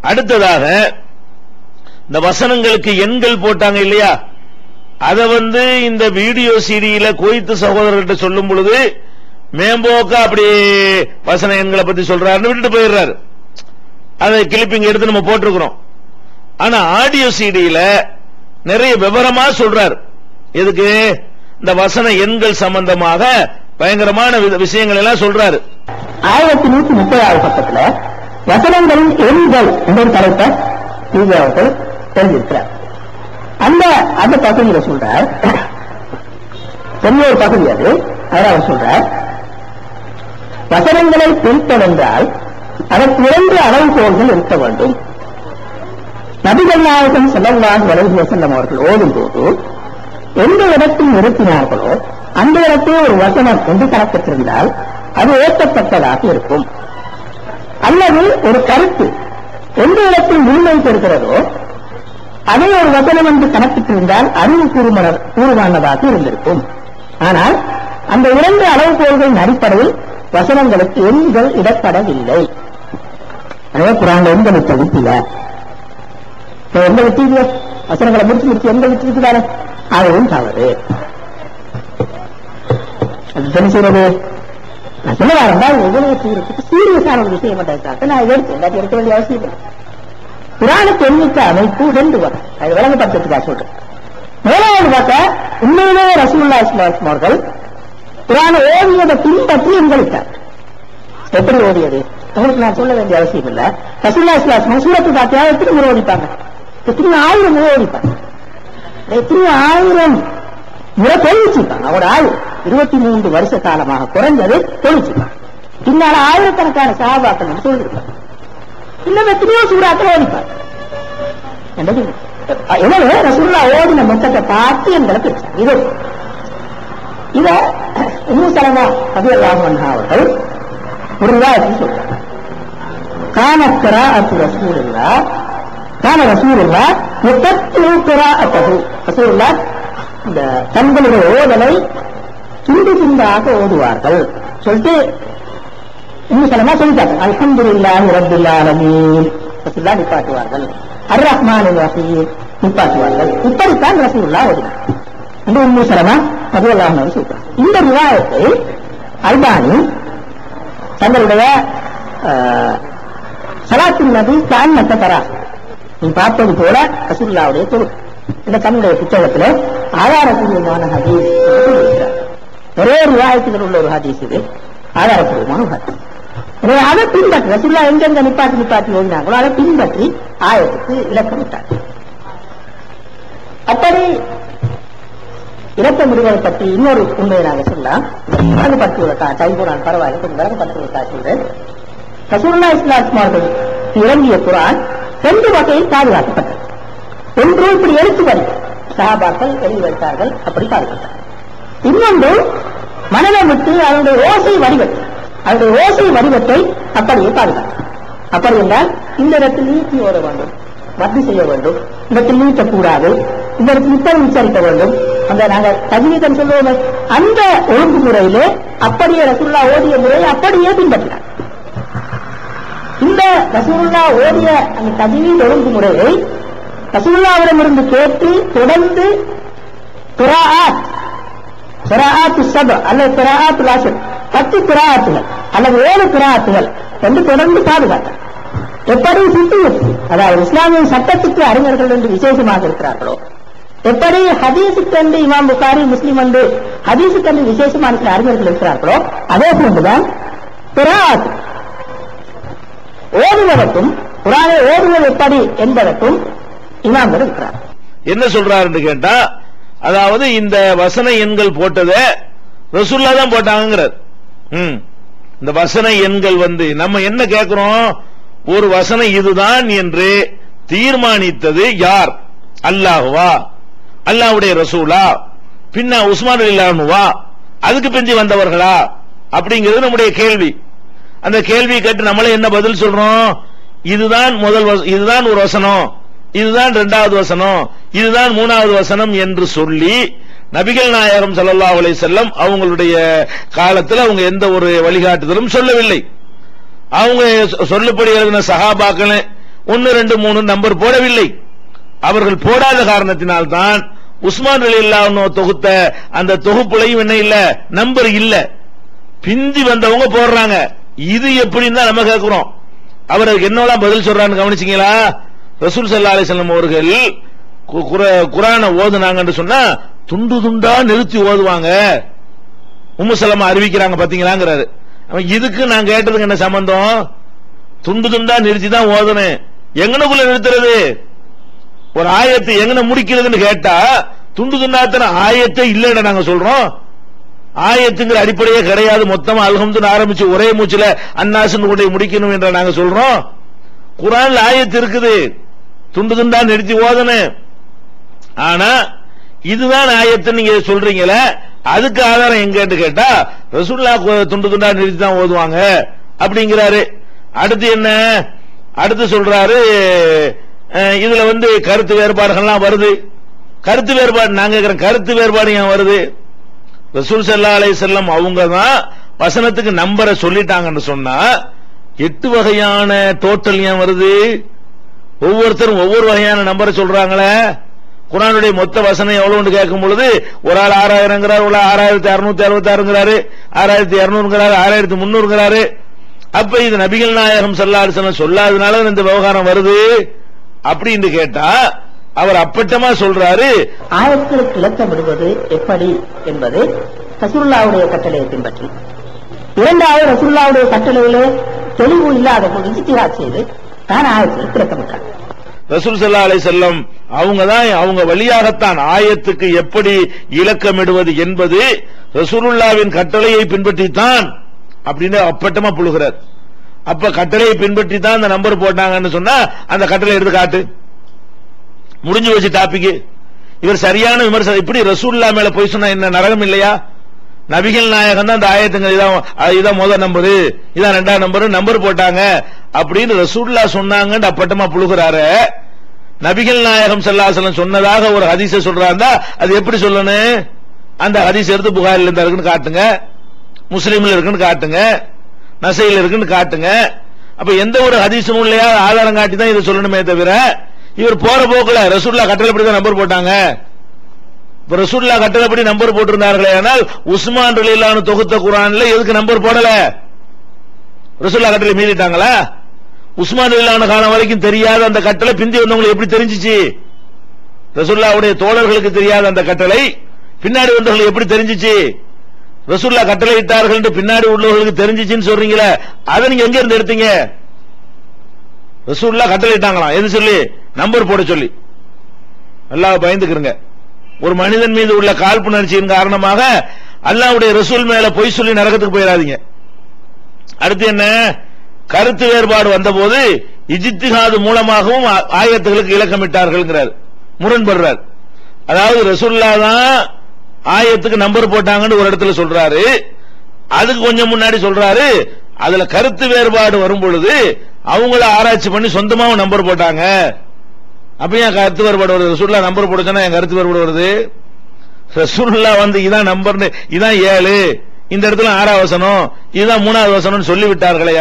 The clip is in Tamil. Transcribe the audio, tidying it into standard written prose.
அடுத்ததாக இந்த வசனங்களுக்கு எண்கள் போட்டாங்க இல்லையா, அதை இந்த வீடியோ சீடியில கோயித்து சகோதரர்கிட்ட சொல்லும் பொழுது மேம்போக்கா அப்படி வசன எண்களை பத்தி சொல்றாருன்னு விட்டுட்டு போயிடுறாரு. அதை கிளிப்பிங் எடுத்து நம்ம போட்டிருக்கிறோம். ஆனா ஆடியோ சீடியில நிறைய விவரமா சொல்றாரு. எதுக்கு? இந்த வசன எண்கள் சம்பந்தமாக பயங்கரமான விஷயங்கள் எல்லாம் சொல்றாரு. 1130 பக்கத்துல வசனங்களின் எண்கள் என்ற தலைப்பை அவர்கள் தெரிஞ்சிருக்கிறார். அந்த பகுதியில சொல்றார், பெரிய ஒரு பகுதி அது. அவர் சொல்றார், வசனங்களை பிரித்தல் என்றால் அதற்கு 2 அளவுகோல்கள் இருக்க வேண்டும். நபிகள் நாயகம் ஸல்லல்லாஹு அலைஹி வஸல்லம் அவர்கள் ஓடும் போது எந்த இடத்தில் நிறுத்தினார்களோ அந்த இடத்தில் ஒரு வசனம் என்று கணக்கிட்டிருந்தால் அது ஏற்கத்தக்கதாக இருக்கும். அல்லது ஒரு கருத்து எந்த இடத்தில் முன்மை பெறுகிறதோ அதை ஒரு வசனம் என்று கணக்கிட்டிருந்தால் அறிவு கூறுமானதாக இருந்திருக்கும். ஆனால் அந்த 2 அளவுகோல்களின் அடிப்படையில் வசனங்களுக்கு எண்கள் இடப்படவில்லை. எனவே குர்ஆன்ல எண்கள் விட்டில்ல, எண்கள் விட்டீங்க, வசனங்களை முடிச்சு எண்கள் விட்டிருக்கிறாரு, அதுவும் தவறு. என்ன செய்யறது? நான் சொல்ல வரேன், எவ்வளவு செய்யறதுக்கு சீரியஸான ஒரு விஷயம் மட்டும் நான் எடுக்க வேண்டிய அவசியம் இல்லை. குர்ஆனுக்கு எண்ணிக்கை அமைப்பு 2 வரும். அது விளங்கப்படுத்துறதுக்காக சொல்றேன். முதலாவது பார்த்தா உண்மையிலே ரசூலுல்லாஹி ஸல்லல்லாஹு அலைஹி வஸல்லம் அவர்கள் குர்ஆனை ஓதியதை பின்பற்றி எண்களிட்டார். எப்படி ஓதியது உங்களுக்கு நான் சொல்ல வேண்டிய அவசியம் இல்லை. ரசூலுல்லாஹி ஸல்லல்லாஹு அலைஹி வஸல்லம் சூரத்துல் ஃபாத்திஹா எத்தனை முறை ஓதிப்பாங்க? எத்தனை 1000 முறை ஓதிப்பாங்க. எத்தனை 1000 முறை தொழிச்சிருப்பாங்க. அவரோட ஆயுள் 23 வருஷ காலமாக குறைஞ்சது தொழிச்சிருப்பாங்க. பின்னால ஆயிரக்கணக்கான சஹாபாக்கள் சொல்லியிருப்பாங்க. இன்னும் எத்தனையோ சூறாக்கள் ஓதிப்பாங்க. எனவே ரசூலுல்லாஹ் ஓதின மொத்தத்தை பார்த்து எங்களை பிரிச்சாங்க. இத உம்மு சலமா ரலியல்லாஹு அன்ஹா அவர்கள் ஒரு ரிவாயத்தில் சொல்றாங்க. கான क़ிராஅத்து ரசூலுல்லாஹ் யுகத்திரு क़ிராஅத்தஹு. ரசூலுல்லாஹ் இந்த தங்களுடைய ஓதலை துண்டு துண்டாக ஓதுவார்கள் சொல்லிட்டு உம்மு சலமா சொல்லிட்டாங்க. அல்ஹம்துலில்லாஹி ரப்பில் ஆலமீன் ரசூலுல்லாஹ் நிப்பாட்டுவார்கள். அர் ரஹ்மானிர் ரஹீம் நிப்பாட்டுவார்கள். இப்படித்தான் ரசூலுல்லாஹ் ஓதினார் என்று உம்மு சலமா ரலியல்லாஹு அன்ஹா சொல்றாங்க. இந்த ரிவாயத்தை அல்பானி தங்களுடைய ஸலாத்துன் நபி கஅன்னக தரா, நீ பார்ப்பது போல ரசூலுல்லாஹ்வுடைய தொழுகை, இந்த தன்னுடைய புத்தகத்தில் ஆதாரபூர்வமான ஹதீஸ் சொல்லியிருக்கிறார். ஒரே ரிவாயத்தில் உள்ள ஒரு ஹதீஸ் இது, ஆதாரபூர்வமான ஹதீஸ். எனவே அதை பின்பற்றி ரசூலுல்லாஹ் எங்கெங்க நிப்பாட்டி ஓதினாங்களோ அதை பின்பற்றி ஆயத்துக்கு இலக்கமிட்டார். அப்படி இலக்கமிடுவதை பற்றி இன்னொரு உண்மையை நாங்கள் சொல்லலாம். விலங்குபடுத்துவதற்கா டைம் போனால் பரவாயில்லை, கொஞ்சம் விலங்குபடுத்துவதற்காக சொல்றேன். ரசூலுல்லாஹி ஸல்லல்லாஹு அலைஹி வஸல்லம் இறங்கிய குர்ஆன் 2 வகையில் பாதுகாக்கப்பட்டது. ஒன்று இப்படி எழுத்து வடிவம், சஹாபாக்கள் எழுதி வைத்தார்கள், அப்படி பாதுகாத்தார். இன்னொன்று மனதை விட்டு அதனுடைய ஓசை வடிவத்தை அப்படியே பாதுகாத்தார். அப்படி என்றால் இந்த இடத்தில் நீக்கி ஓட வேண்டும், ரத்து செய்ய வேண்டும், இந்த இடத்தில் நீட்டக்கூடாது, இந்த இடத்தில் இப்படி உச்சரிக்க வேண்டும். அந்த நாங்கள் தஜ்வீதம் சொல்லுவோம், அந்த ஒழுங்குமுறையிலே அப்படியே ரசூலுல்லாஹ் ஓதிய முறையை அப்படியே பின்பற்றினார். இந்த ரசூலுல்லாஹ் ஓதிய அந்த தஜ்வீத் ஒழுங்குமுறையை ரசூலுல்லாஹ்விடமிருந்து கேட்டு தொடர்ந்து கிராஅத்து ஸப அல்லது கிராஅத்துல் அஷ்ர் 10 கிராஅத்துகள் அல்லது 7 கிராஅத்துகள் என்று தொடர்ந்து பாதுகாத்தார். எப்படி சித்தியத்து, அதாவது இஸ்லாமிய சட்டத்துக்கு அறிஞர்கள் என்று விசேஷமாக இருக்கிறார்களோ, எப்படி ஹதீஸுக்கு என்று இமாம் புகாரி முஸ்லிம் என்று ஹதீஸுக்கு என்று விசேஷமாக இருக்கிற அறிஞர்கள் இருக்கிறார்களோ, அதே போன்றுதான் கிராஅத் ஓதுவதற்கும் குர்ஆனை ஓதுவது எப்படி என்பதற்கும் இமாம்கள் இருக்கிறார். என்ன சொல்றாருன்னு கேட்டா, அதாவது இந்த வசன எண்கள் போட்டத ரசூலுல்லாஹ் தான் போட்டாங்கிறார். இந்த வசன எண்கள் நம்ம என்ன கேட்கிறோம், ஒரு வசனம் இதுதான் என்று தீர்மானித்தது யார்? அல்லாஹ்வா, அல்லாஹ்வுடைய ரசூலா, பின்ன உஸ்மான் ரலியல்லாஹு அன்ஹுவா, அதுக்கு பிந்தி வந்தவர்களா அப்படிங்கிறது நம்முடைய கேள்வி. அந்த கேள்வி கேட்டு நம்மளே என்ன பதில் சொல்றோம்? இதுதான் இதுதான் ஒரு வசனம், இதுதான் 2வது வசனம், இதுதான் 3வது வசனம் என்று சொல்லி நபிகள் நாயகம் ஸல்லல்லாஹு அலைஹி வஸல்லம் அவங்களுடைய காலத்தில் அவங்க எந்த ஒரு வழிகாட்டுதலும் சொல்லவில்லை. அவங்க சொல்லப்படி எழுதின சஹாபாக்கள் 1 2 3 நம்பர் போடவில்லை. அவர்கள் போடாத காரணத்தினால்தான் உஸ்மான் ரலியல்லாஹு அன்ஹு தொகுத்த அந்த தொகுப்புலையும் என்ன இல்ல, நம்பர் இல்ல. பிந்தி வந்தவங்க போடுறாங்க. இது எப்படின்னு தான் நம்ம கேட்கிறோம். அவருக்கு என்னெல்லாம் பதில் சொல்றான்னு கவனிச்சீங்களா? ரசூல் ஸல்லல்லாஹு அலைஹி வஸல்லம் அவர்கள் குர்ஆனை ஓதுனாங்கன்னு சொன்னா துண்டு துண்டா நிறுத்தி ஓதுவாங்க. உம்மு சலமா அறிவிக்கிறாங்க பாத்தீங்களாங்கிறாரு. இதுக்கு நான் கேட்டதுக்கு என்ன சம்பந்தம்? துண்டு துண்டா நிறுத்தி தான் ஓதணும். எங்கனக்குள்ள நிறுத்துறது? ஒரு ஆயத்தை எங்கன முடிக்கிறதுன்னு கேட்டா துண்டு துண்டாத்தன ஆயத்தை இல்லைன்னு நாங்க சொல்றோம். ஆயத்துங்கிற அடிப்படையே கிடையாது. மொத்தமா அல்ஹம்துலில்லாஹ் ஆரம்பிச்சு ஒரே மூச்சுல அன்னாஸ்னு கொண்டு முடிக்கணும் என்ற நாங்க சொல்றோம். குர்ஆன்ல ஆயத்து இருக்குது, துண்டு துண்டா நிறுத்தி ஓதணும். ஆனா இதுதான் ஆயத்து நீங்க சொல்றீங்களே, அதுக்கு ஆதாரம் எங்கன்னு கேட்டா ரசூலுல்லாஹ் துண்டு துண்டா நிறுத்தி தான் ஓதுவாங்க அப்படிங்கிறாரு. அடுத்து என்ன? அடுத்து சொல்றாரு, இதுல கருத்து வேறுபாடுகள்லாம் வருது. கருத்து வேறுபாடு நான் கேட்கிறேன், கருத்து வேறுபாடு ஏன் வருது? ரசூல் ஸல்லல்லாஹு அலைஹி வஸல்லம் அவங்க தான் வசனத்துக்கு நம்பரை சொல்லிட்டாங்கன்னு சொன்னா 8 வகையான டோட்டல் ஏன் வருது? ஒவ்வொருத்தரும் ஒவ்வொரு வகையான நம்பரை சொல்றாங்களே. குர்ஆனுடைய மொத்த வசனம் எவ்வளவுன்னு கேட்கும் பொழுது ஒரு ஆள் 6000ங்கிறார், ஒரு 6666ங்கிறாரு, 6200ங்கிறாரு, 6300ங்கிறாரு. அப்ப இது நபிகள் நாயகம் ஸல்லல்லாஹு அலைஹி வஸல்லம் சொல்லாதனால இந்த விவகாரம் வருது அப்படின்னு கேட்டா அவர் அப்பட்டமா சொல்றாரு, ஆயத்துக்கு இலக்கமிடுவது எப்படி என்பது ரசூலுல்லாஹ்வுடைய கட்டளையை பின்பற்றி, இரண்டாவது ரசூலுல்லாஹ்வுடைய கட்டளையிலே தெளிவு இல்லாத போது இஜ்திஹாத் செய்து தான் ஆயத்துக்கு இலக்கமிட்டார். ரசூல் ஸல்லல்லாஹு அலைஹி வஸல்லம் அவங்க வழியாகத்தான் ஆயத்துக்கு எப்படி இலக்கமிடுவது என்பது ரசூலுல்லாஹ்வின் கட்டளையை பின்பற்றித்தான் அப்படின்னு அப்பட்டமா புழுகிறார். அப்ப கட்டளையை பின்பற்றி தான் அந்த நம்பர் போட்டாங்கன்னு சொன்னா அந்த கட்டளை எடுத்து காட்டு, முடிஞ்சு வச்சு டாபிக். இவர் சரியான விமர்சனம். இப்படி ரசூலுல்லாஹ் மேல போய் சொன்னா என்ன நரகம் இல்லையா? நபிகள் நாயகம் தான் அந்த ஆயத்துங்க இதான் முதல் நம்பரு, இதான் 2ஆம் நம்பர் போட்டாங்க அப்படின்னு ரசூலுல்லாஹ் சொன்னாங்கன்னு அப்பட்டமா புழுகிறாரு. நபிகள் நாயகம் ஸல்லல்லாஹு அலைஹி வஸல்லம் சொன்னதாக ஒரு ஹதீஸை சொல்றாருந்தா அது எப்படி சொல்லணும்? அந்த ஹதீஸ் எடுத்து புகாரில இருந்தா இருக்குன்னு காட்டுங்க, முஸ்லிம்ல இருக்குன்னு காட்டுங்க, நசையில இருக்குன்னு காட்டுங்க. அப்ப எந்த ஒரு ஹதீஸ் நூல்லையா ஆதாரம் காட்டி தான் இதை சொல்லணுமே தவிர இவர் போற போக்குல ரசூலுல்லாஹ் கட்டளைப்படி தான் நம்பர் போட்டாங்க. இப்ப ரசூலுல்லாஹ் கட்டளைப்படி நம்பர் போட்டிருந்தார்களே, ஆனால் உஸ்மான் ரலியல்லாஹு அன்ஹு தொகுத்த குர்ஆன்ல எதுக்கு நம்பர் போடல? ரசூலுல்லாஹ் கட்டளை மீறிட்டாங்களா? உஸ்மான் ரலியல்லாஹு அன்ஹு காலம் வரைக்கும் தெரியாத அந்த கட்டளை பிந்தி வந்தவங்களுக்கு எப்படி தெரிஞ்சிச்சு? ரசூலுல்லாஹ்வுடைய தோழர்களுக்கு தெரியாத அந்த கட்டளை பின்னாடி வந்தவங்களுக்கு எப்படி தெரிஞ்சிச்சு? ரசூலுல்லாஹ் கட்டளை இட்டார்கள் என்று பின்னாடி உள்ளவர்களுக்கு தெரிஞ்சிச்சுன்னு சொல்றீங்களே, அதை நீங்க எங்க இருந்து எடுத்தீங்க? ரசூலுல்லாஹ் கட்டளை இட்டாங்களாம், எது சொல்லி? நம்பர் போட சொல்லி. அல்லாஹ் பயந்துக்கிறங்க. ஒரு மனிதன் மீது உள்ள காழ்ப்புணர்ச்சியின் காரணமாக அல்லாஹ்வுடைய ரசூல் மேல பொய் சொல்லி நரகத்துக்கு போயிடாதீங்க. அடுத்து என்ன? கருத்து வேறுபாடு வந்தபோது இஜ்திஹாத் மூலமாகவும் ஆயத்துகளுக்கு இலக்கமிட்டார்கள், முரண்படுறார். அதாவது ரசூலுல்லாஹ் தான் ஆயத்துக்கு நம்பர் போட்டாங்கன்னு ஒரு இடத்துல சொல்றாரு, அதுக்கு கொஞ்சம் முன்னாடி சொல்றாரு அதுல கருத்து வேறுபாடு வரும் பொழுது அவங்கள ஆராய்ச்சி பண்ணி சொந்தமாவும் நம்பர் போட்டாங்க. அப்ப ஏன் கருத்து வேறுபாடு வருது? ரசூலுல்லாஹ் நம்பர் போட சொன்னா என் கருத்து வேறுபாடு வருது? ரசூலுல்லாஹ் இதான் நம்பர், இதான் 7, இந்த இடத்துல 6ஆம் வசனம், இதுதான் 3ஆவது வசனம் சொல்லி விட்டார்களே.